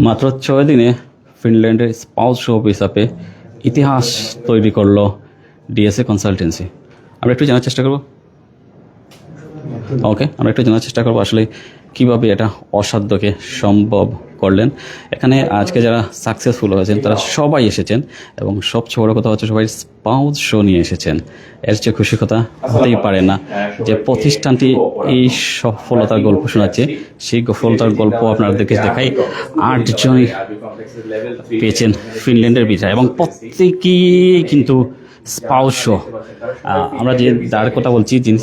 মাত্র 6 দিনে ফিনল্যান্ডের spouse show হিসাবে ইতিহাস তৈরি করলো ডিএসএ কনসালটেন্সি। আমরা একটু জানার চেষ্টা করব আসলে কিভাবে এটা অসাধ্যকে সম্ভব করলেন। এখানে আজকে যারা সাকসেসফুল হয়েছেন তারা সবাই এসেছেন এবং সবচেয়ে বড় কথা হচ্ছে সবাই স্পাউস শো নিয়ে এসেছেন। এর চেয়ে খুশি কথা হতেই পারে না যে প্রতিষ্ঠানটি এই সফলতার গল্প শোনাচ্ছে। সেই সফলতার গল্প আপনাদেরকে দেখাই। 8 জনই পেয়েছেন ফিনল্যান্ডের ভিসা এবং প্রত্যেকেই কিন্তু স্পাউস শো। আমরা যে যার কথা বলছি যিনি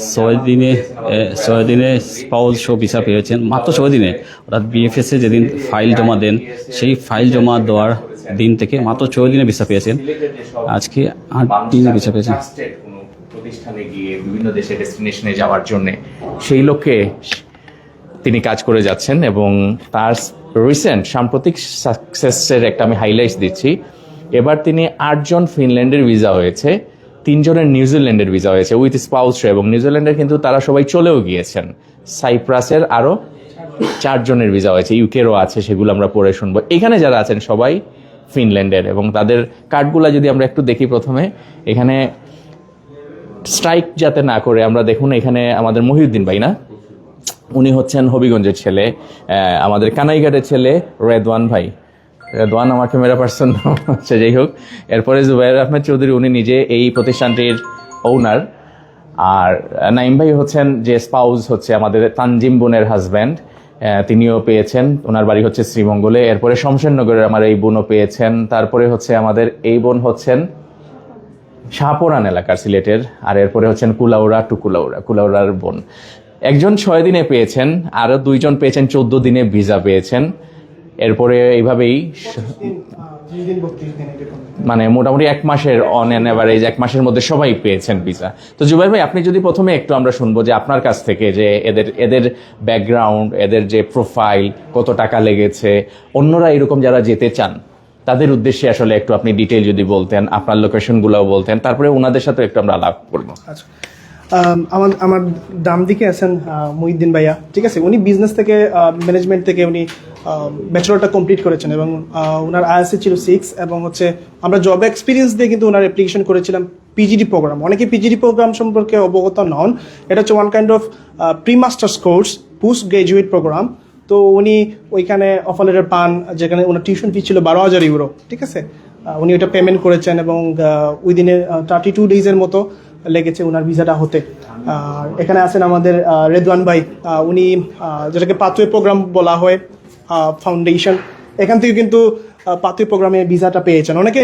6 দিনে স্পাউস শো ভিসা পেয়েছেন, মাত্র 6 দিনে। অর্থাৎ বিএফএসে যেদিন ফাইল জমা দেন সেই ফাইল জমা দেওয়ার দিন থেকে মাত্র 6 দিনে ভিসা পেয়েছেন। আজকে 8 দিনে ভিসা পেয়েছেন। প্রতিষ্ঠানে গিয়ে বিভিন্ন দেশে ডেস্টিনেশনে যাওয়ার জন্য সেই লক্ষ্যে তিনি কাজ করে যাচ্ছেন এবং তার সাম্প্রতিক সাকসেসের একটা আমি হাইলাইটস দিচ্ছি। এবার তিনি 8 জন ফিনল্যান্ডের ভিসা হয়েছে, 3 জনের নিউজিল্যান্ডের ভিসা হয়েছে উইথ স্পাউস শো, এবং নিউজিল্যান্ডের কিন্তু তারা সবাই চলেও গিয়েছেন। সাইপ্রাসের আরও 4 জনের ভিসা হয়েছে, ইউকেরও আছে, সেগুলো আমরা পড়ে শুনবো। এখানে যারা আছেন সবাই ফিনল্যান্ডের এবং তাদের কার্ডগুলা যদি আমরা একটু দেখি, প্রথমে এখানে স্ট্রাইক যাতে না করে আমরা দেখুন, এখানে আমাদের মহিউদ্দিন ভাই না, উনি হচ্ছেন হবিগঞ্জের ছেলে, আমাদের কানাইঘাটের ছেলে রেদওয়ান ভাই, রেদওয়ান আমার ক্যামেরা পার্সন হচ্ছে, যাই হোক। এরপরে জুবাইর আহমেদ চৌধুরী, উনি নিজে এই প্রতিষ্ঠানটির ওনার। আর নাইম ভাই হচ্ছেন যে স্পাউস হচ্ছে আমাদের তানজিম বোনের হাজব্যান্ড, তিনিও পেয়েছেন, ওনার বাড়ি হচ্ছে শ্রীমঙ্গলে। এরপরে শমশেরনগরের আমার এই বোনও পেয়েছেন। তারপরে হচ্ছে আমাদের এই বোন হচ্ছেন শাহপুরান এলাকার সিলেটের, আর এরপরে হচ্ছেন কুলাউড়ার বোন। একজন 6 দিনে পেয়েছেন, আরো 2 জন পেয়েছেন 14 দিনে ভিসা পেয়েছেন। এরপরে এইভাবেই মানে মোটামুটি 1 মাসের অন অ্যান এভারেজ 1 মাসের মধ্যে সবাই পেয়েছেন ভিসা। তো জুবাইর ভাই, আপনি যদি প্রথমে একটু আমরা শুনবো যে আপনার কাছ থেকে যে এদের ব্যাকগ্রাউন্ড, এদের যে প্রোফাইল, কত টাকা লেগেছে, অন্যরা এরকম যারা যেতে চান তাদের উদ্দেশ্যে আসলে একটু আপনি ডিটেইল যদি বলতেন, আপনার লোকেশনগুলোও বলতেন, তারপরে ওনাদের সাথে একটু আমরা আলাপ করবো। আচ্ছা, আমার ডান দিকে আছেন মহিউদ্দিন ভাইয়া, ঠিক আছে। উনি বিজনেস থেকে ম্যানেজমেন্ট থেকে উনি ব্যাচেলরটা কমপ্লিট করেছেন এবং ওনার আইএসসি ছিল 6, এবং হচ্ছে আমরা জব এক্সপিরিয়েন্স দিয়ে কিন্তু ওনার অ্যাপ্লিকেশন করেছিলাম পিজিডি প্রোগ্রাম। অনেকে পিজিডি প্রোগ্রাম সম্পর্কে অবগত নন। এটা হচ্ছে one kind of pre masters course, post graduate program. তো উনি ওইখানে অফার লেটার পান, যেখানে ওনার টিউশন ফি ছিল 12,000 ইউরো, ঠিক আছে। উনি ওটা পেমেন্ট করেছেন এবং উইদিনে 32 ডেজের মতো লেগেছে ওনার ভিসাটা হতে। আর এখানে আছেন আমাদের রেদওয়ান ভাই, উনি যেটাকে পাথওয়ে প্রোগ্রাম বলা হয়, ফাউন্ডেশন, এখান থেকে কিন্তু পাথওয়ে প্রোগ্রামে ভিসাটা পেয়েছেন। অনেকে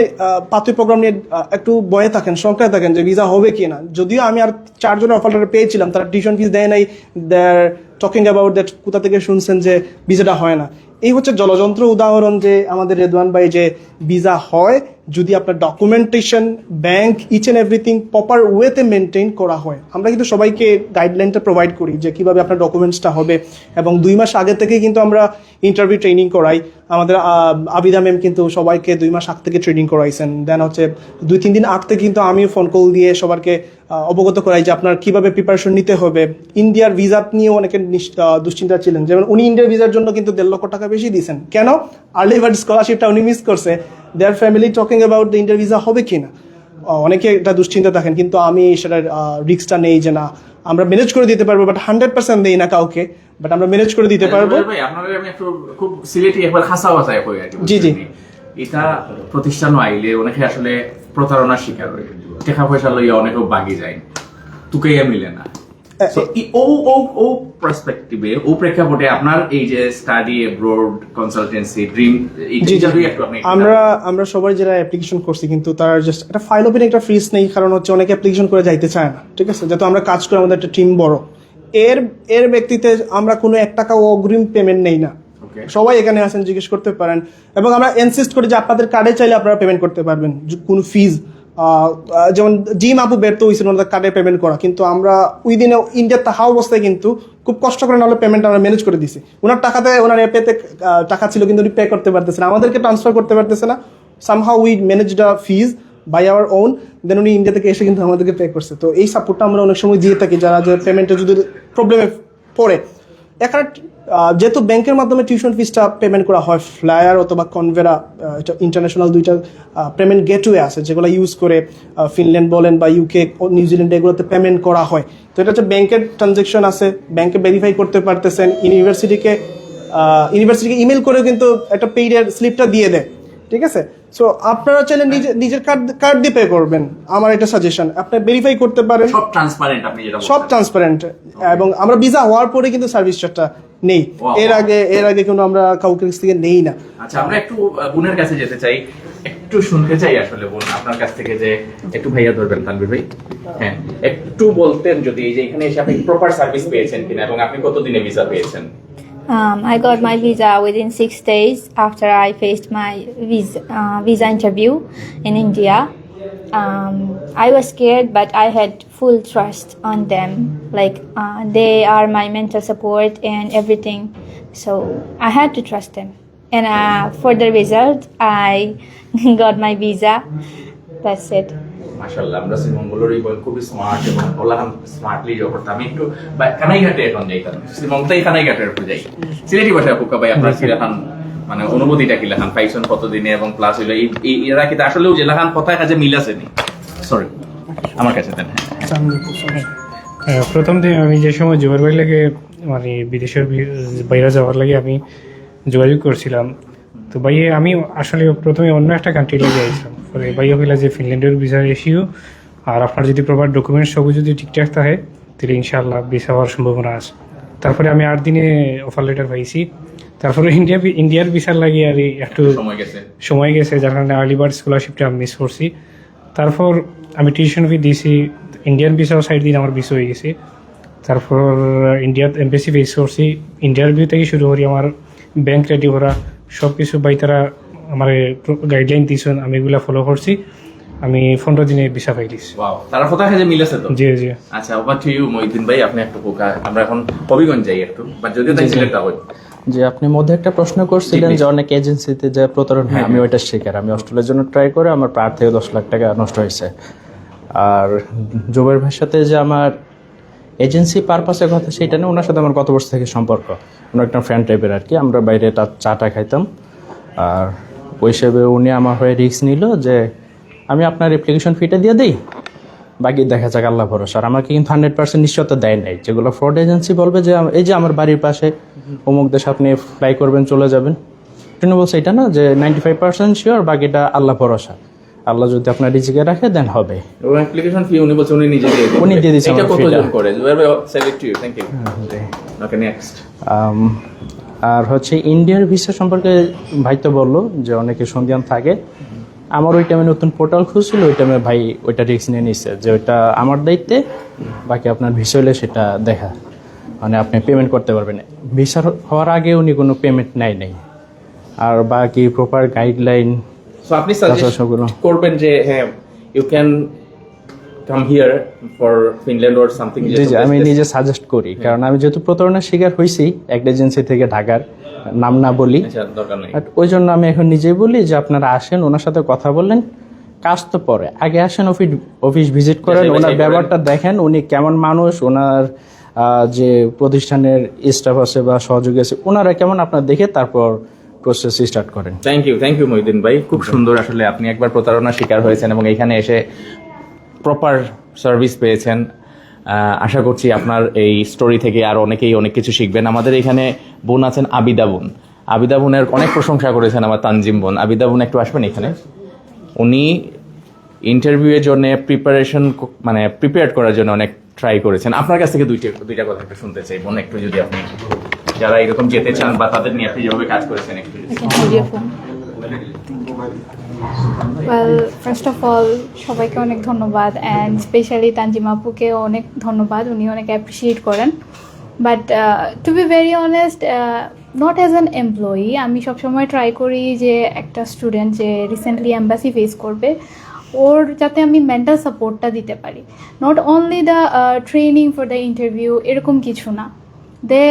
পাথওয়ে প্রোগ্রাম নিয়ে একটু ভয়ে থাকেন, শঙ্কায় থাকেন যে ভিসা হবে কি না। যদিও আমি আর 4 জনের অফার লেটার পেয়েছিলাম, তারা টিউশন ফিস দেয় নাই, দেয়ার টকিং অ্যাবাউট দ্যাট কোথা থেকে শুনছেন যে ভিসাটা হয় না। এই হচ্ছে জলযন্ত্র উদাহরণ যে আমাদের রেদওয়ান ভাই যে ভিসা হয় যদি আপনার documentation, bank, each and everything proper ওয়েতে মেনটেন করা হয়। আমরা কিন্তু সবাইকে গাইডলাইনটা প্রোভাইড করি যে কীভাবে আপনার ডকুমেন্টসটা হবে, এবং 2 মাস আগে থেকে কিন্তু আমরা ইন্টারভিউ ট্রেনিং করাই। আমাদের আবিদা ম্যাম কিন্তু সবাইকে 2 মাস আগ থেকে ট্রেনিং করাইছেন। দেন হচ্ছে 2-3 দিন আগ থেকে কিন্তু আমিও ফোন কল দিয়ে সবাইকে অবগত করাই যে আপনার কীভাবে প্রিপারেশন নিতে হবে। ইন্ডিয়ার ভিসা নিয়েও অনেকে দুশ্চিন্তা ছিলেন, যেমন উনি ইন্ডিয়ার ভিসার জন্য কিন্তু 1.5 লক্ষ টাকা বেশি দিয়েছেন। কেন? আর্লি বার্ড স্কলারশিপটা উনি মিস করছে। দেয়ার ফ্যামিলি টকিং অ্যাবাউট দ্য ইন্ডিয়ার ভিসা হবে কি না, অনেকে এটা দুশ্চিন্তা থাকেন। কিন্তু আমি সেটার রিস্কটা নেই যে না, আমরা ম্যানেজ করে দিতে পারবো, বাট 100% দেই না কাউকে, বাট আমরা ম্যানেজ করে দিতে পারবো। ভাই, আপনাদের আমি একটু খুব সিলেটি একবার খাসা বাজায় কই আর কি। জি। এটা প্রতিষ্ঠান আইলে অনেকে আসলে প্রতারণার শিকার হয়, টাকা পয়সা লইয়া অনেকে বাগি যায়, তুকাইয়া মিলে না। ও পার্সপেক্টিভে, ও প্রেক্ষাপটে আপনার এই যে স্টাডি অ্যাব্রড কনসালটেন্সি ড্রিম, আমরা সবাই যারা অ্যাপ্লিকেশন করছি কিন্তু তার জাস্ট একটা ফাইল ওপেন একটা ফ্রিজ নেই, কারণ হচ্ছে অনেকে অ্যাপ্লিকেশন করে যাইতে চায় না, ঠিক আছে। যেহেতু আমরা কাজ করি, আমাদের একটা টিম বড়, এর ব্যক্তিতে আমরা কোনো 1 টাকা অগ্রিম পেমেন্ট নেই না। সবাই এখানে আসেন, জিজ্ঞেস করতে পারেন, এবং আমরা ইনসিস্ট করি যে আপনাদের কার্ডে চাইলে আপনারা পেমেন্ট করতে পারবেন, কোনো ফিজ। যেমন জিম আপু ব্যর্থ হয়েছিল ওনাদের কার্ডে পেমেন্ট করা, কিন্তু আমরা ওই দিনে ইন্ডিয়ার থাকা অবস্থায় কিন্তু খুব কষ্ট করে নাহলে পেমেন্ট আমরা ম্যানেজ করে দিছি। ওনার টাকাতে, ওনার অ্যাপেতে টাকা ছিল কিন্তু উনি পে করতে পারতেছে না, আমাদেরকে ট্রান্সফার করতে পারতেছে না। Somehow we manage the fees by our own, then উনি ইন্ডিয়া থেকে এসে কিন্তু আমাদেরকে পে করছে। তো এই সাপোর্টটা আমরা অনেক সময় দিয়ে থাকি যারা যে পেমেন্টে যদি প্রবলেমে পড়ে। এখানে যেহেতু ব্যাংকের মাধ্যমে টিউশন ফিসটা পেমেন্ট করা হয়, ফ্লায়ার অথবা কনভেরা, এটা ইন্টারন্যাশনাল দুইটা পেমেন্ট গেটওয়ে আছে যেগুলো ইউজ করে ফিনল্যান্ড বলেন বা ইউকে, নিউজিল্যান্ড এগুলোতে পেমেন্ট করা হয়। তো এটা হচ্ছে ব্যাংকের ট্রানজ্যাকশন আছে, ব্যাংকে ভেরিফাই করতে পারতেছেন, ইউনিভার্সিটিকে ইমেল করে কিন্তু একটা পেইডের স্লিপটা দিয়ে দেয়, ঠিক আছে। সো আপনারা চাইলে নিজের কার্ড দিয়ে পে করবেন, আমার এটা সাজেশন। আপনি ভেরিফাই করতে পারেন, সব ট্রান্সপারেন্ট, আপনি যেটা সব ট্রান্সপারেন্ট। এবং আমরা ভিসা হওয়ার পরে কিন্তু সার্ভিস চার্জটা নেই, এর আগে কিন্তু আমরা কাউকে কাছ থেকে নেই না। আচ্ছা, আমরা একটু বোনের কাছে যেতে চাই, একটু শুনতে চাই আসলে বোন আপনার কাছ থেকে, যে একটু ভাইয়া ধরবেন তানভীর ভাই, হ্যাঁ একটু বলতেন যদি এই যে এখানে এসে আপনি প্রপার সার্ভিস পেয়েছেন কিনা এবং আপনি কতদিনে ভিসা পেয়েছেন? I got my visa within 6 days after I faced my visa interview in India. I was scared, but I had full trust on them. Like they are my mental support and everything, so I had to trust them. And for the result, I got my visa. That's it. মাশাআল্লাহ, আমরা শ্রীমঙ্গলেরই বল খুবই smart এবং ওলাহান smartly job করতাম। আমি একটু কানাইঘাটে এখন যাইতাম, শ্রীমঙ্গলতেই কানাইঘাটের উপর যাই। সিলেটি ভাষায় আপুকা ভাই আপনার কি লেখান, মানে অনুভূতিটা কি লেখান, পাইছেন কতদিনে এবং প্লাস হইলো এরা কি আসলেও যে লেখান কথায় কাজে মিল আছে নি? সরি, আমার কাছে দেন। প্রথম দিন আমি যে সময় জুবাইর ভাই লাগে মানে বিদেশের বাইরে যাওয়ার লাগে আমি যোগাযোগ করছিলাম, তো ভাই আমি আসলে প্রথমে অন্য একটা কান্ট্রি লেগে আইছিলাম। পরে ভাইয়া কইলা যে ফিনল্যান্ডের ভিসা ইস্যু, আর আপনার যদি প্রপার ডকুমেন্টস সবই যদি ঠিকঠাক থাকে তাহলে ইনশাআল্লাহ ভিসা হওয়ার সম্ভাবনা আছে। তারপরে আমি 8 দিনে অফার লেটার পাইছি। তারপরে ইন্ডিয়ার ভিসার লাগে আর একটু সময় গেছে, যার কারণে আর্লি বার্ড স্কলারশিপটা আমি মিস করছি। তারপর আমি টিউশন ফি দিয়েছি, ইন্ডিয়ান ভিসাও সাইড দিন আমার ভিসা হয়ে গেছে। তারপর ইন্ডিয়ার এমবেসি ফেস করছি, ইন্টারভিউ থেকে শুরু করি আমার ব্যাংক রেডি করা সব কিছু বাই তারা আমার গাইডলাইন দিয়েছেন, আমি এগুলা ফলো করছি। আমি 15 দিনে ভিসা পাই দিছি। ওয়াও, তারা কথা কাজে মিল আছে তো? জি জি। আচ্ছা, ওভার টু ইউ মহিউদ্দিন ভাই, আপনি একটু আমরা এখন হবিগঞ্জ যাই একটু, বা যদিও তাই সিলেক্ট হবে। যে আপনি মধ্যে একটা প্রশ্ন করছিলেন যে অনেক এজেন্সিতে যে প্রতারণা হয়, আমি ওইটার শিকার। আমি অস্ট্রেলিয়ার জন্য ট্রাই করে আমার প্রায় 8 থেকে 10 লাখ টাকা নষ্ট হয়েছে। আর জুবাইর ভাইয়ের সাথে যে আমার এজেন্সি পারপাসের কথা সেটা না, ওনার সাথে আমার কত বছর থেকে সম্পর্ক, ওনার একটা ফ্রেন্ড টাইপের আর কি। আমরা বাইরে চাটা খাইতাম, আর ওই হিসেবে উনি আমার হয়ে রিস্ক নিল যে আমি আপনার অ্যাপ্লিকেশন ফিটা দিয়ে দিই, বাকি দেখা যাক আল্লাহ ভরসা। আর আমাকে কিন্তু 100% নিশ্চয়তা দেয় নাই, যেগুলো ফ্রড এজেন্সি বলবে যে এই যে আমার বাড়ির পাশে অমুক দেশে আপনি ফ্লাই করবেন চলে যাবেন, তিনি বলছে এটা না, যে 95% শিওর, বাকিটা আল্লাহ ভরসা। আল্লাহ যদি আপনার রিজিকে রাখে দেন হবে। এবং অ্যাপ্লিকেশন ফি উনি বলছেন উনি নিজে দিয়ে দেন, উনি দিয়ে দিয়েছেন। এটা কতজন করে? জুবাইর ভাই, select you, thank you. Okay, next. আর হচ্ছে ইন্ডিয়ার ভিসা সম্পর্কে ভাই তো বললো যে অনেকে সন্ধান থাকে। আমার ওই টাইমে নতুন পোর্টাল খুলছিল, ওই টাইমে ভাই ওইটা রিস্ক নিয়ে নিচ্ছে যে ওইটা আমার দায়িত্বে, বাকি আপনার ভিসা হলে সেটা দেখা, মানে আপনি পেমেন্ট করতে পারবেন। ভিসা হওয়ার আগে উনি কোনো পেমেন্ট নেয় নাই। আর বাকি প্রপার গাইডলাইন সো আপনি সাজেস্ট করবেন যে হ্যাঁ you can come here for Finland or something? জি, আমি নিজে সাজেস্ট করি, কারণ আমি যেহেতু প্রতারণার শিকার হয়েছি একটা এজেন্সি থেকে, ঢাকার নাম না বলি, ওই জন্য আমি এখন নিজেই বলি যে আপনারা আসেন, ওনার সাথে কথা বললেন, কাজ তো পরে, আগে আসেন, অফিস ভিজিট করেন, ওনার ব্যবহারটা দেখেন, উনি কেমন মানুষ, ওনার যে প্রতিষ্ঠানের স্টাফ আছে বা সহযোগী আছে ওনারা কেমন, আপনার দেখে তারপর প্রসেস স্টার্ট করেন। থ্যাংক ইউ মহিউদ্দিন ভাই, খুব সুন্দর। আসলে আপনি একবার প্রতারণার শিকার হয়েছেন এবং এখানে এসে প্রপার সার্ভিস পেয়েছেন। আশা করছি আপনার এই স্টোরি থেকে আর অনেকেই অনেক কিছু শিখবেন। আমাদের এখানে বোন আছেন আবিদা বোন, আবিদা বোনের অনেক প্রশংসা করেছেন আমার তানজিম বোন। আবিদা বোন একটু আসবেন এখানে। উনি ইন্টারভিউয়ের জন্য প্রিপেয়ার করার জন্য অনেক ট্রাই করেছেন। আপনার কাছ থেকে দুইটা কথা একটু শুনতে চাই বোন, একটু যদি আপনি যারা এরকম যেতে চান বা তাদের নিয়ে আপনি যেভাবে কাজ করেছেন একটু। Well, first of all, সবাইকে অনেক ধন্যবাদ, অ্যান্ড স্পেশালি তানজিম আপুকে অনেক ধন্যবাদ, উনি অনেক অ্যাপ্রিসিয়েট করেন। But to be very honest, not as an employee, আমি সবসময় ট্রাই করি যে একটা স্টুডেন্ট যে রিসেন্টলি এম্বাসি ফেস করবে, ওর যাতে আমি মেন্টাল সাপোর্টটা দিতে পারি। Not only the training for the interview, এরকম কিছু না, they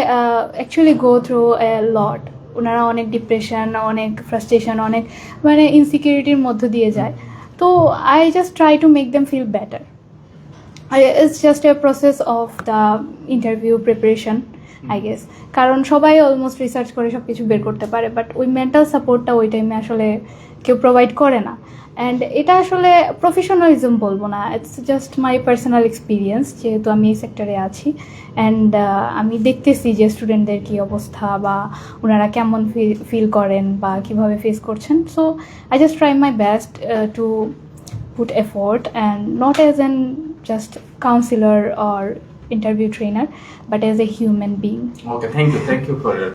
actually go through a লট। ওনারা অনেক ডিপ্রেশন, অনেক ফ্রাস্ট্রেশন, অনেক ইনসিকিউরিটির মধ্য দিয়ে যায়। তো I just try to make them feel better. It's just a process of the interview preparation. I guess, কারণ সবাই অলমোস্ট রিসার্চ করে সব কিছু বের করতে পারে, বাট ওই মেন্টাল সাপোর্টটা ওই টাইমে আসলে কেউ প্রোভাইড করে না। অ্যান্ড এটা আসলে প্রফেশনালিজম বলবো না, it's just my personal experience, যেহেতু আমি এই সেক্টরে আছি। অ্যান্ড আমি দেখতেছি যে স্টুডেন্টদের কী অবস্থা বা ওনারা কেমন ফিল করেন বা কীভাবে ফেস করছেন। So I just try my best to put effort, and not as an just counselor or interview trainer, but as a human being. Okay, thank you for your